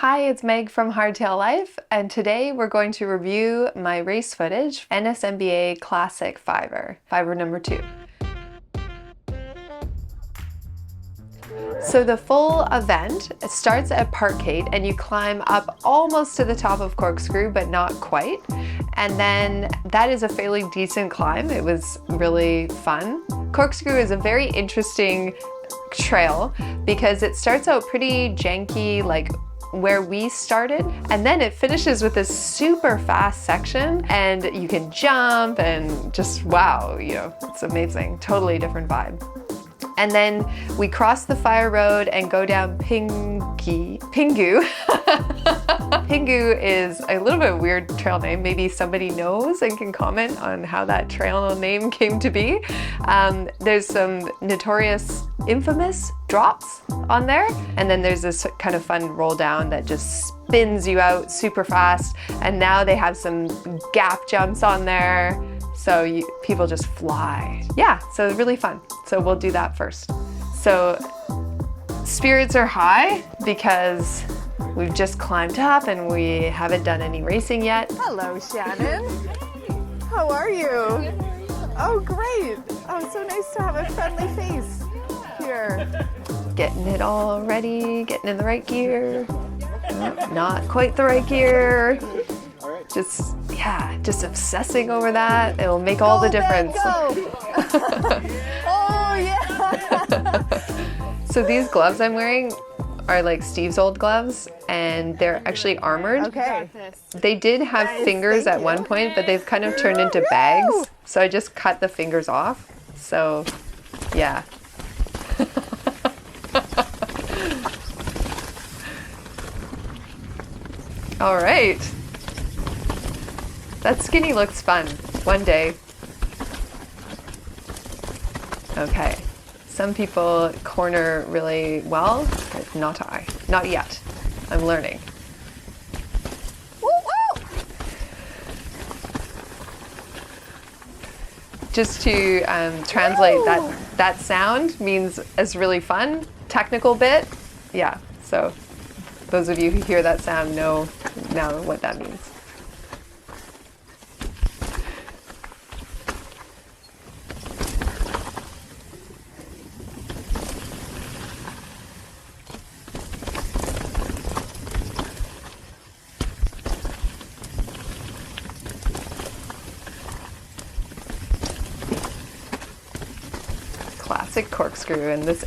Hi, it's Meg from Hardtail Life, and today we're going to review my race footage, NSMBA Classic Fiver number 2. So the full event, it starts at Parkgate and you climb up almost to the top of Corkscrew, but not quite. And then that is a fairly decent climb. It was really fun. Corkscrew is a very interesting trail because it starts out pretty janky, like where we started, and then it finishes with this super fast section and you can jump and just wow, you know, it's amazing. Totally different vibe. And then we cross the fire road and go down Pingu. Pingu is a little bit weird trail name. Maybe somebody knows and can comment on how that trail name came to be. There's some notorious, infamous drops on there. And then there's this kind of fun roll down that just spins you out super fast. And now they have some gap jumps on there. So people just fly. Yeah, so it's really fun. So we'll do that first. So spirits are high because we've just climbed up and we haven't done any racing yet. Hello, Shannon. How are you? Oh, great. Oh, so nice to have a friendly face here. Getting it all ready, getting in the right gear. Not quite the right gear. Just, yeah, just obsessing over that. It'll make all the difference. Oh, yeah. So these gloves I'm wearing are like Steve's old gloves, and they're actually armored. Okay. They did have fingers at one point, but they've kind of turned into bags. So I just cut the fingers off. So, yeah. All right. That skinny looks fun. One day. Okay. Some people corner really well, but not I. Not yet. I'm learning. Woo, woo. Just to translate, that sound means it's really fun. Technical bit, yeah. So those of you who hear that sound know now what that means. Classic Corkscrew, and this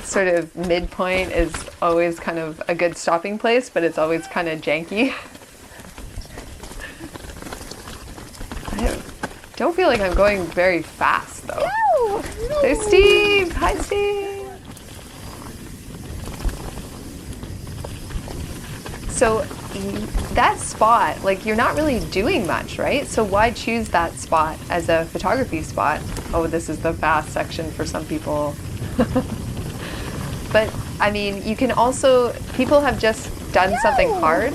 sort of midpoint is always kind of a good stopping place, but it's always kind of janky. I don't feel like I'm going very fast though. No. There's Steve! Hi, Steve! So that spot, like, you're not really doing much, right? So why choose that spot as a photography spot? Oh, this is the fast section for some people. But I mean, you can also, people have just done something hard.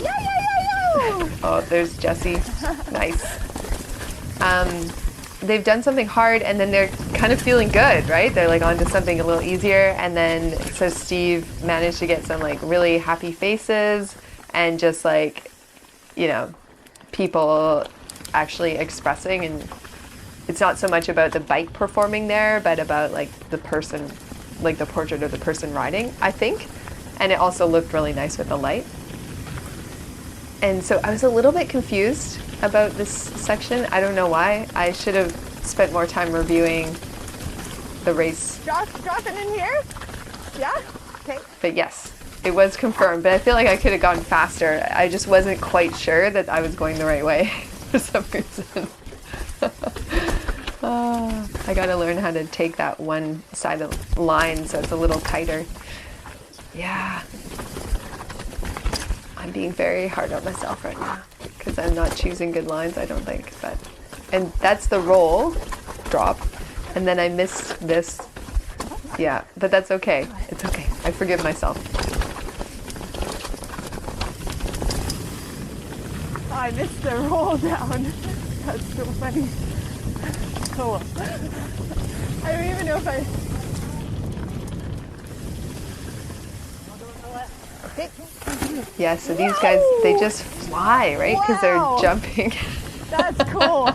Oh, there's Jessie. Nice. They've done something hard and then they're kind of feeling good, right? They're like onto something a little easier, and then so Steve managed to get some like really happy faces and just like, you know, people actually expressing, and it's not so much about the bike performing there, but about like the person, like the portrait of the person riding, I think. And it also looked really nice with the light. And so I was a little bit confused about this section. I don't know why. I should have spent more time reviewing the race. Drop it in here? Yeah? Okay. But yes, it was confirmed, but I feel like I could have gone faster. I just wasn't quite sure that I was going the right way for some reason. I gotta learn how to take that one side of the line so it's a little tighter. Yeah. I'm being very hard on myself right now because I'm not choosing good lines, I don't think. And that's the roll drop, and then I missed this. Yeah, but that's okay. It's okay. I forgive myself. I missed the roll down. That's so funny. Cool. I don't even know if I... Okay. Yeah, so these guys, they just fly, right? Because Wow. they're jumping. That's cool.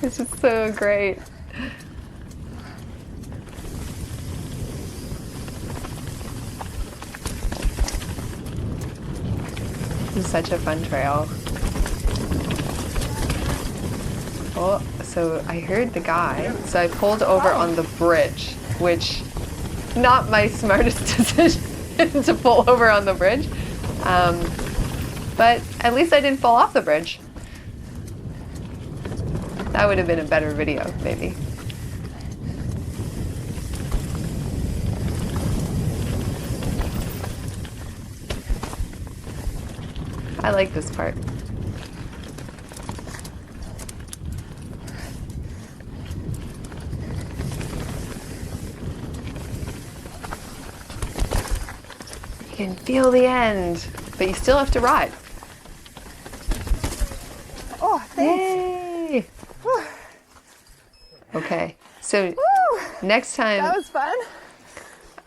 It's just so great. This is such a fun trail. Oh, so I heard the guy. So I pulled over on the bridge, which not my smartest decision to pull over on the bridge. But at least I didn't fall off the bridge. That would have been a better video, maybe. I like this part. You can feel the end, but you still have to ride. Oh, thanks. Yay! Okay, so Woo. next time That was fun.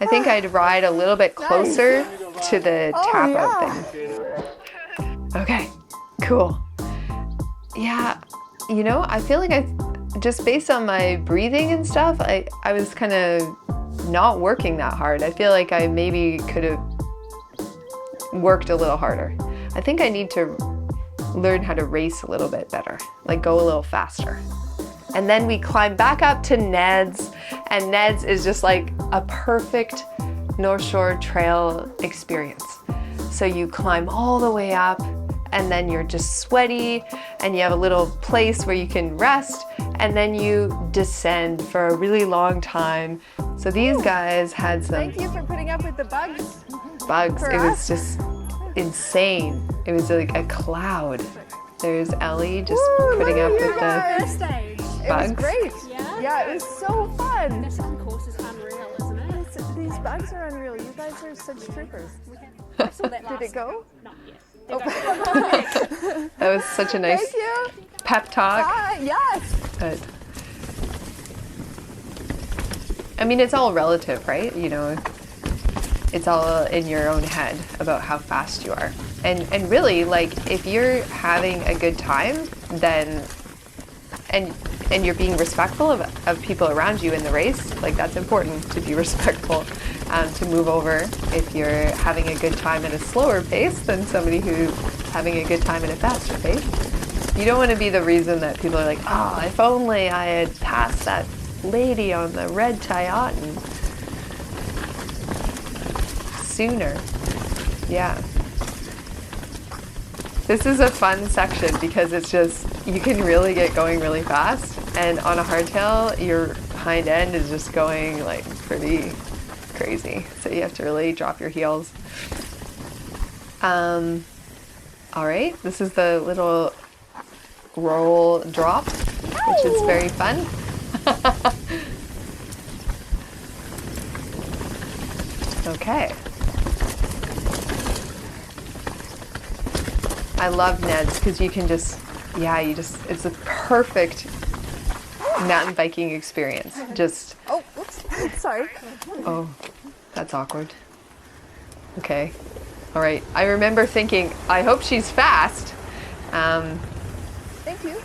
I think I'd ride a little bit closer to the tap out yeah. thing. Okay, cool. Yeah, you know, I feel like just based on my breathing and stuff, I was kind of not working that hard. I feel like I maybe could have worked a little harder. I think I need to learn how to race a little bit better, like go a little faster. And then we climb back up to Ned's, and Ned's is just like a perfect North Shore Trail experience. So you climb all the way up, and then you're just sweaty, and you have a little place where you can rest, and then you descend for a really long time. So these guys had some Thank you for putting up with the bugs. bugs. For It was us? just insane. It was like a cloud. There's Ellie just Woo, putting look up at you with the guys. First stage. It was bugs. great. Yeah? It was so fun. This on course is unreal, isn't it? These bugs are unreal. You guys are such troopers. I saw that last Did it go? Not yet. They're going That was such a nice Thank you. pep talk. Bye. Yes. But I mean, it's all relative, right? You know, it's all in your own head about how fast you are. And really, like, if you're having a good time, then and you're being respectful of people around you in the race, like, that's important to be respectful, to move over if you're having a good time at a slower pace than somebody who's having a good time at a faster pace. You don't want to be the reason that people are like, oh, if only I had passed that lady on the red Tyaughton sooner. Yeah. This is a fun section because it's just, you can really get going really fast, and on a hardtail, your hind end is just going like pretty crazy. So you have to really drop your heels. All right, this is the little roll drop, which is very fun. Okay. I love Ned's because you can just, it's a perfect mountain biking experience. Just, Oh, oops. Sorry. oh, that's awkward. Okay. All right. I remember thinking, I hope she's fast. Thank you.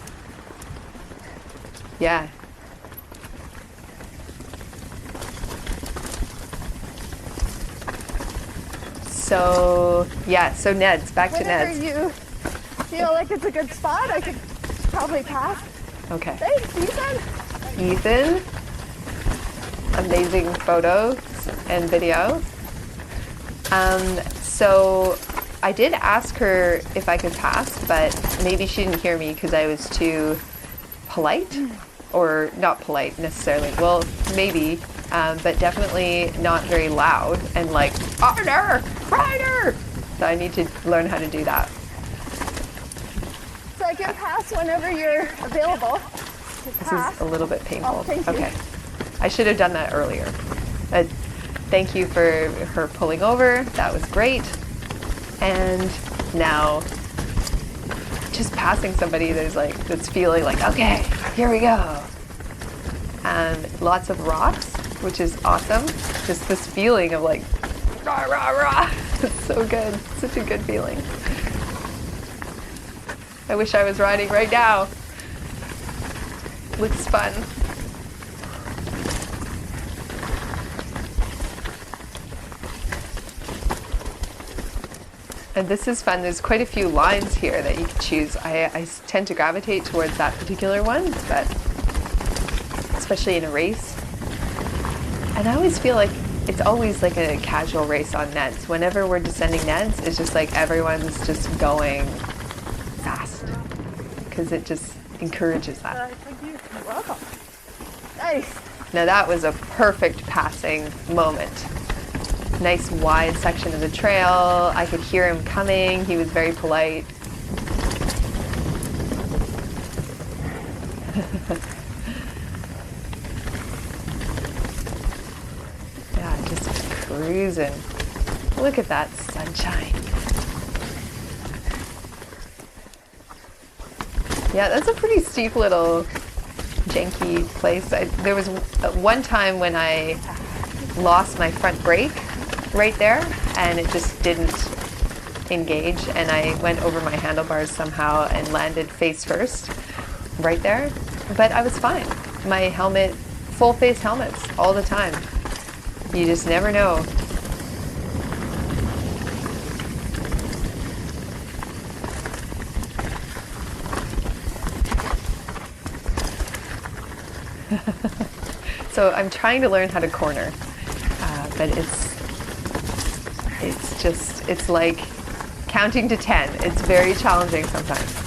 Yeah. So, yeah, so Ned's, back to Whenever Ned's. you feel like it's a good spot, I could probably pass. Okay. Thanks, Ethan. Ethan, amazing photos and video. So I did ask her if I could pass, but maybe she didn't hear me because I was too polite, or not polite necessarily. Well, maybe, but definitely not very loud and like, rider. So I need to learn how to do that. So I can pass whenever you're available. This is a little bit painful. Oh, thank you. Okay. I should have done that earlier. Thank you for her pulling over. That was great. And now just passing somebody that's feeling like, okay, here we go. Lots of rocks, which is awesome. Just this feeling of like, rah, rah, rah. It's so good. Such a good feeling. I wish I was riding right now. Looks fun. And this is fun. There's quite a few lines here that you can choose. I tend to gravitate towards that particular one, but especially in a race. And I always feel like it's always like a casual race on nets. Whenever we're descending nets, it's just like everyone's just going fast because it just encourages that. Thank you. You're welcome. Nice. Now that was a perfect passing moment. Nice wide section of the trail. I could hear him coming. He was very polite. Yeah, just cruising. Look at that sunshine. Yeah, that's a pretty steep little janky place. There was one time when I lost my front brake right there and it just didn't engage, and I went over my handlebars somehow and landed face first right there, but I was fine. My helmet, full face helmets all the time. You just never know. So I'm trying to learn how to corner, but it's like counting to 10. It's very challenging sometimes.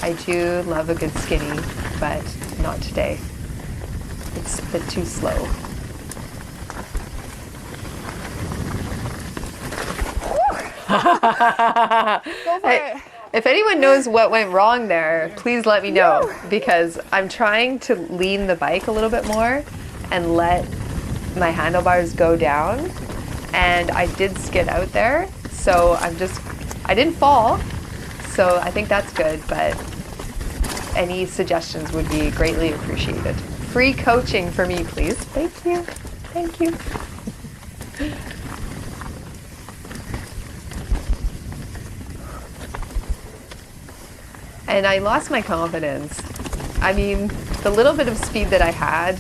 I do love a good skinny, but not today. It's a bit too slow. Go for it. If anyone knows what went wrong there, please let me know, because I'm trying to lean the bike a little bit more and let my handlebars go down, and I did skid out there, so I didn't fall, so I think that's good, but any suggestions would be greatly appreciated. Free coaching for me, please. Thank you. Thank you. And I lost my confidence. I mean, the little bit of speed that I had,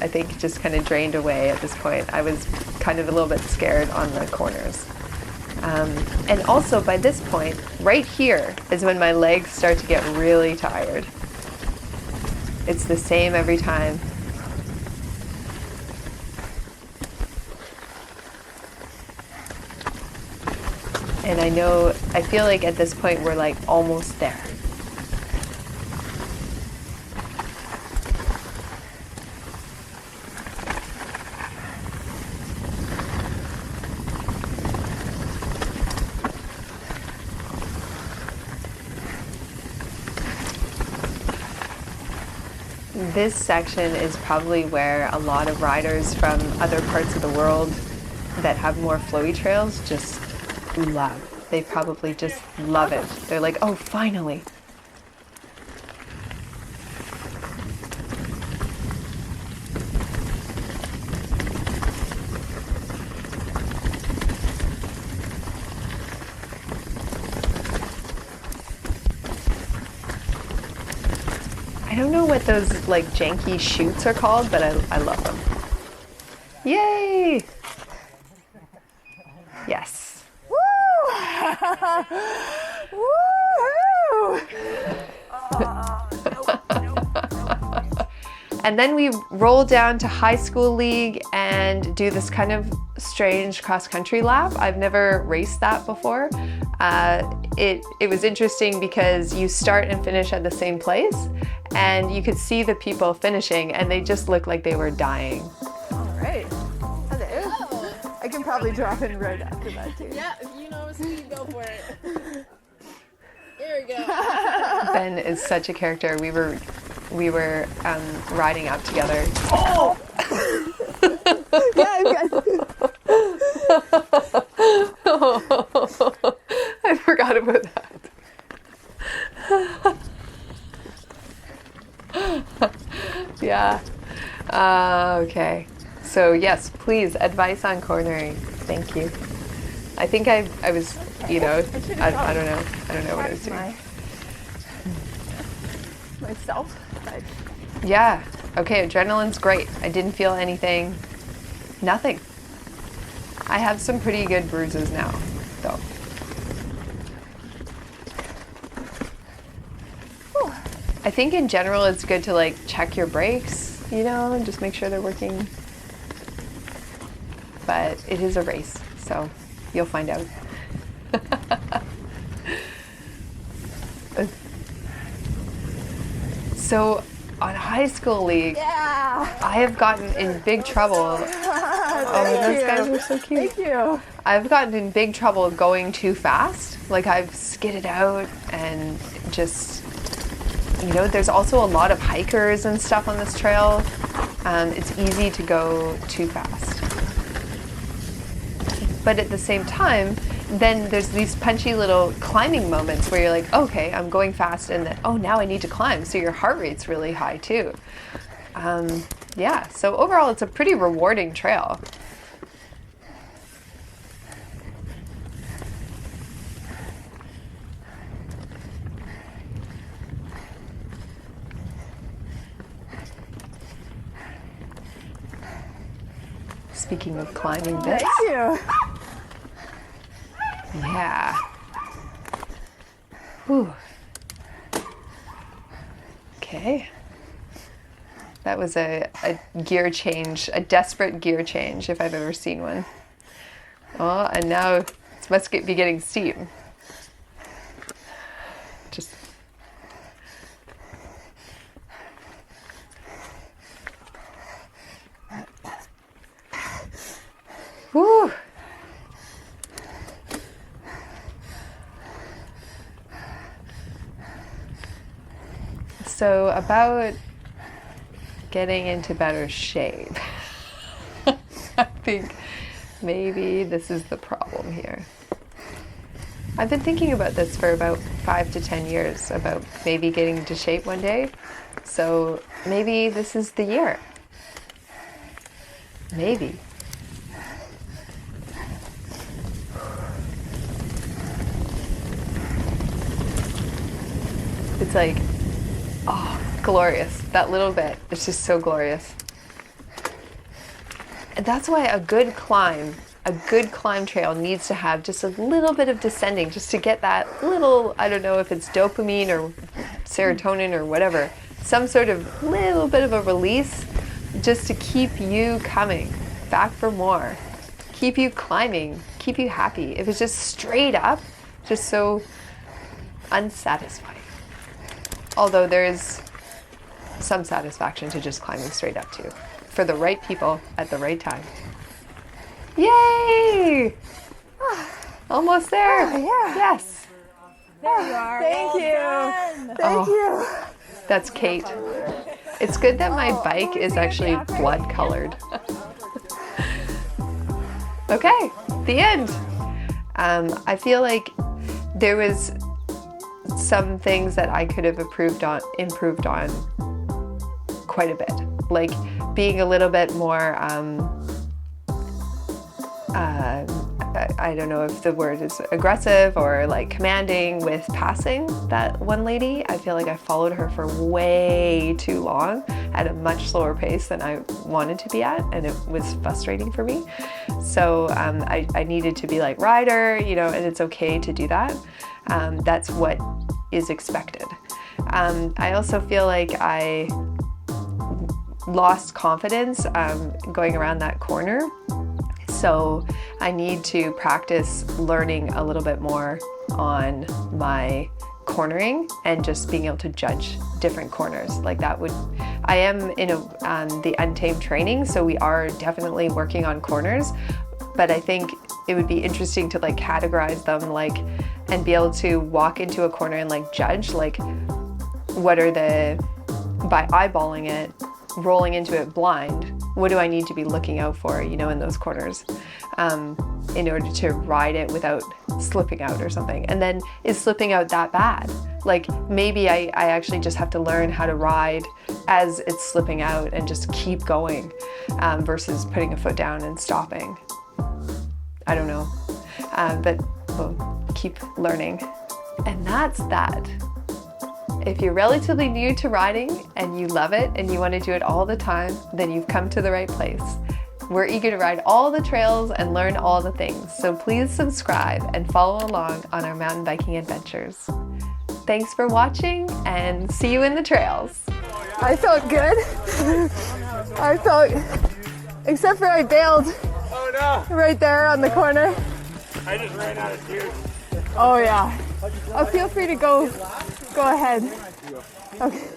I think just kind of drained away at this point. I was kind of a little bit scared on the corners. And also by this point, right here is when my legs start to get really tired. It's the same every time. And I feel like at this point we're like almost there. This section is probably where a lot of riders from other parts of the world that have more flowy trails just love. They probably just love it. They're like, oh, finally. I don't know what those like janky chutes are called, but I love them. Yay! Yes. Woo! Woo! And then we roll down to high school league and do this kind of strange cross-country lap. I've never raced that before. It was interesting because you start and finish at the same place, and you could see the people finishing, and they just looked like they were dying. All right. Hello. I can probably drop in right after that too. Yeah, if you know speed, go for it. There we go. Ben is such a character. We were riding up together. Oh! Yeah, I forgot about that. Yeah. Okay. So yes, please, advice on cornering. Thank you. I think I was, I don't know. I don't know what I was doing. Myself. Yeah. Okay, adrenaline's great. I didn't feel anything. Nothing. I have some pretty good bruises now, though. I think in general it's good to like check your brakes, and just make sure they're working. But it is a race, so you'll find out. So on high school league, I have gotten in big trouble. Those guys are so cute. Thank you. I've gotten in big trouble going too fast. Like I've skidded out and just, there's also a lot of hikers and stuff on this trail. It's easy to go too fast. But at the same time, then there's these punchy little climbing moments where you're like, okay, I'm going fast, and then, now I need to climb. So your heart rate's really high too. So overall it's a pretty rewarding trail. Speaking of climbing bits. Thank you. Yeah. Whew. Okay. That was a gear change, a desperate gear change if I've ever seen one. Oh, and now it must be getting steep. Just. Whew. So about getting into better shape. I think maybe this is the problem here. I've been thinking about this for about 5 to 10 years, about maybe getting into shape one day. So maybe this is the year. Maybe. It's like, glorious. That little bit, it's just so glorious. And that's why a good climb trail needs to have just a little bit of descending, just to get that little, I don't know if it's dopamine or serotonin or whatever, some sort of little bit of a release, just to keep you coming back for more, keep you climbing, keep you happy. If it's just straight up, just so unsatisfying. Although there's some satisfaction to just climbing straight up too, for the right people at the right time. Yay! Almost there. Oh, yeah. Yes. There you are. Thank you. Done. Thank you. That's Kate. It's good that my bike is actually blood colored. Okay, the end. I feel like there was some things that I could have improved on quite a bit, like being a little bit more I don't know if the word is aggressive or like commanding with passing that one lady. I feel like I followed her for way too long at a much slower pace than I wanted to be at, and it was frustrating for me. So I needed to be like, rider, and it's okay to do that. That's what is expected. I also feel like I lost confidence going around that corner. So I need to practice learning a little bit more on my cornering and just being able to judge different corners. Like that would, I am in the Untamed training, so we are definitely working on corners, but I think it would be interesting to like categorize them, like, and be able to walk into a corner and like judge, like what are by eyeballing it, rolling into it blind, what do I need to be looking out for, you know, in those corners, in order to ride it without slipping out or something. And then, is slipping out that bad? Like, maybe I actually just have to learn how to ride as it's slipping out and just keep going, versus putting a foot down and stopping. I don't know, but we'll keep learning. And that's that. If you're relatively new to riding and you love it and you want to do it all the time, then you've come to the right place. We're eager to ride all the trails and learn all the things, so please subscribe and follow along on our mountain biking adventures. Thanks for watching, and see you in the trails. I felt good. I felt, except for I bailed right there on the corner. I just ran out of juice. Oh yeah. Oh, feel free to go ahead. Okay.